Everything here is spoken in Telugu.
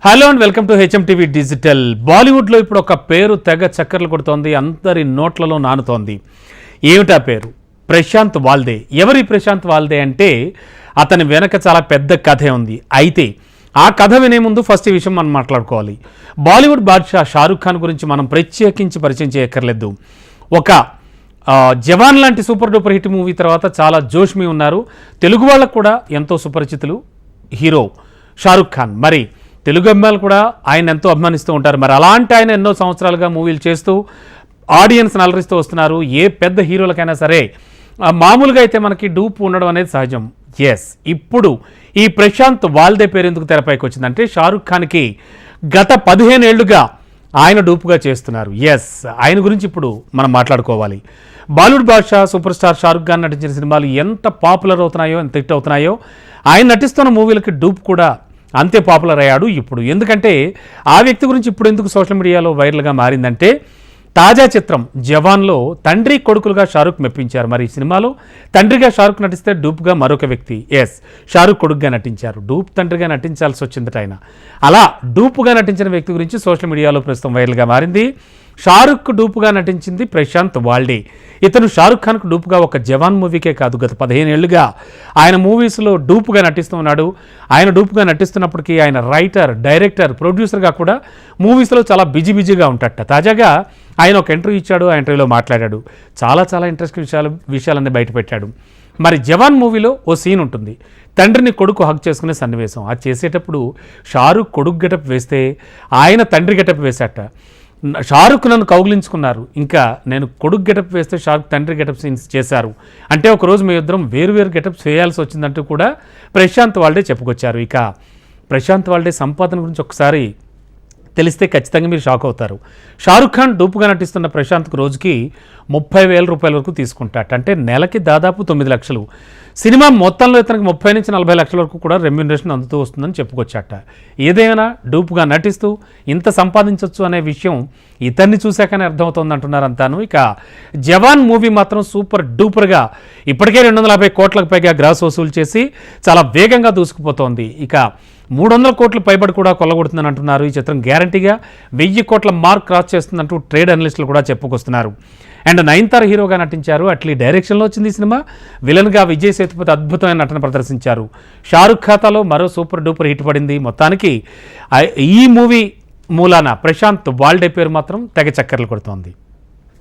Hello and welcome to HM TV digital. బాలీవుడ్లో ఇప్పుడు ఒక పేరు తెగ చక్కర్లు కొడుతోంది, అందరి నోట్లలో నానుతోంది. ఏమిటా పేరు? ప్రశాంత్ వాల్దే. ఎవరి ప్రశాంత్ వాల్దే అంటే అతని వెనక చాలా పెద్ద కథే ఉంది. అయితే ఆ కథ వినే ముందు ఫస్ట్ ఈ విషయం మనం మాట్లాడుకోవాలి. బాలీవుడ్ బాద్షా షారుఖ్ ఖాన్ గురించి మనం ప్రత్యేకించి పరిచయం చేయక్కర్లేదు. ఒక జవాన్ లాంటి సూపర్ డూపర్ హిట్ మూవీ తర్వాత చాలా జోష్మి ఉన్నారు. తెలుగు వాళ్ళకు కూడా ఎంతో సుపరిచితులు హీరో షారుఖ్ ఖాన్. మరి తెలుగు అమ్మాయిలు కూడా ఆయన ఎంతో అభిమానిస్తూ ఉంటారు. మరి అలాంటి ఆయన ఎన్నో సంవత్సరాలుగా మూవీలు చేస్తూ ఆడియన్స్ని అలరిస్తూ వస్తున్నారు. ఏ పెద్ద హీరోలకైనా సరే మామూలుగా అయితే మనకి డూప్ ఉండడం అనేది సహజం. ఎస్, ఇప్పుడు ఈ ప్రశాంత్ వాల్దే పేరు ఎందుకు తెరపైకి వచ్చిందంటే షారుఖ్ ఖాన్కి గత 15 ఏళ్లుగా ఆయన డూపుగా చేస్తున్నారు. ఎస్, ఆయన గురించి ఇప్పుడు మనం మాట్లాడుకోవాలి. బాలీవుడ్ బాద్షా సూపర్ స్టార్ షారుఖ్ ఖాన్ నటించిన సినిమాలు ఎంత పాపులర్ అవుతున్నాయో, ఎంత హిట్ అవుతున్నాయో, ఆయన నటిస్తున్న మూవీలకి డూప్ కూడా అంతే పాపులర్ అయ్యాడు ఇప్పుడు. ఎందుకంటే ఆ వ్యక్తి గురించి ఇప్పుడు ఎందుకు సోషల్ మీడియాలో వైరల్గా మారిందంటే తాజా చిత్రం జవాన్లో తండ్రి కొడుకులుగా షారుఖ్ మెప్పించారు. మరి ఈ సినిమాలో తండ్రిగా షారుఖ్ నటిస్తే డూప్గా మరొక వ్యక్తి షారుఖ్ కొడుకుగా నటించారు. డూప్ తండ్రిగా నటించాల్సి వచ్చిందట ఆయన. అలా డూప్గా నటించిన వ్యక్తి గురించి సోషల్ మీడియాలో ప్రస్తుతం వైరల్గా మారింది. షారుఖ్ డూపుగా నటించింది ప్రశాంత్ వాల్డే. ఇతను షారుఖ్ ఖాన్కు డూపుగా ఒక జవాన్ మూవీకే కాదు, గత 15 ఏళ్లుగా ఆయన మూవీస్లో డూపుగా నటిస్తూ ఉన్నాడు. ఆయన డూపుగా నటిస్తున్నప్పటికీ ఆయన రైటర్, డైరెక్టర్, ప్రొడ్యూసర్గా కూడా మూవీస్లో చాలా బిజీగా ఉంటాడట. తాజాగా ఆయన ఒక ఇంటర్వ్యూ ఇచ్చాడు. ఆ ఇంటర్వ్యూలో మాట్లాడాడు. చాలా ఇంట్రెస్టింగ్ విషయాలన్నీ బయటపెట్టాడు. మరి జవాన్ మూవీలో ఓ సీన్ ఉంటుంది, తండ్రిని కొడుకు హక్ చేసుకునే సన్నివేశం. అది చేసేటప్పుడు షారుఖ్ కొడుకు గెటప్ వేస్తే ఆయన తండ్రి గెటప్ వేశాట. షారుఖ్ నన్ను కౌగిలించుకున్నారు, ఇంకా నేను కొడుకు గెటప్ వేస్తే షారుఖ్ తండ్రి గెటప్ సీన్స్ చేశారు. అంటే ఒకరోజు మీ ఇద్దరం వేరు గెటప్స్ వేయాల్సి వచ్చిందంటూ కూడా ప్రశాంత్ వాల్డే చెప్పుకొచ్చారు. ఇక ప్రశాంత్ వాల్డే సంపాదన గురించి ఒకసారి తెలిస్తే ఖచ్చితంగా మీరు షాక్ అవుతారు. షారుఖ్ ఖాన్ డూపుగా నటిస్తున్న ప్రశాంత్కు రోజుకి 30,000 రూపాయల వరకు తీసుకుంటాట. అంటే నెలకి దాదాపు 9 లక్షలు. సినిమా మొత్తంలో ఇతనికి 30 నుంచి 40 లక్షల వరకు కూడా రెమ్యూనరేషన్ అందుతూ వస్తుందని చెప్పుకొచ్చాట. ఏదైనా డూపుగా నటిస్తూ ఇంత సంపాదించవచ్చు అనే విషయం ఇతన్ని చూశాకనే అర్థమవుతుంది అంటున్నారు అంతాను. ఇక జవాన్ మూవీ మాత్రం సూపర్ డూపర్గా ఇప్పటికే 250 కోట్లకు పైగా గ్రాస్ వసూలు చేసి చాలా వేగంగా దూసుకుపోతోంది. ఇక 300 కోట్లు పైబడి కూడా కొల్లగొడుతుందని అంటున్నారు. ఈ చిత్రం గ్యారంటీగా 1000 కోట్ల మార్క్ క్రాస్ చేస్తుందంటూ ట్రేడ్ అనలిస్టులు కూడా చెప్పుకొస్తున్నారు. అండ్ నయనతార హీరోగా నటించారు. అట్లీ డైరెక్షన్లో వచ్చింది ఈ సినిమా. విలన్గా విజయ్ సేతుపతి అద్భుతమైన నటన ప్రదర్శించారు. షారుఖ్ ఖాతాలో మరో సూపర్ డూపర్ హిట్ పడింది. మొత్తానికి ఈ మూవీ మూలాన ప్రశాంత్ వాల్డే పేరు మాత్రం తెగ చక్కర్లు కొడుతోంది.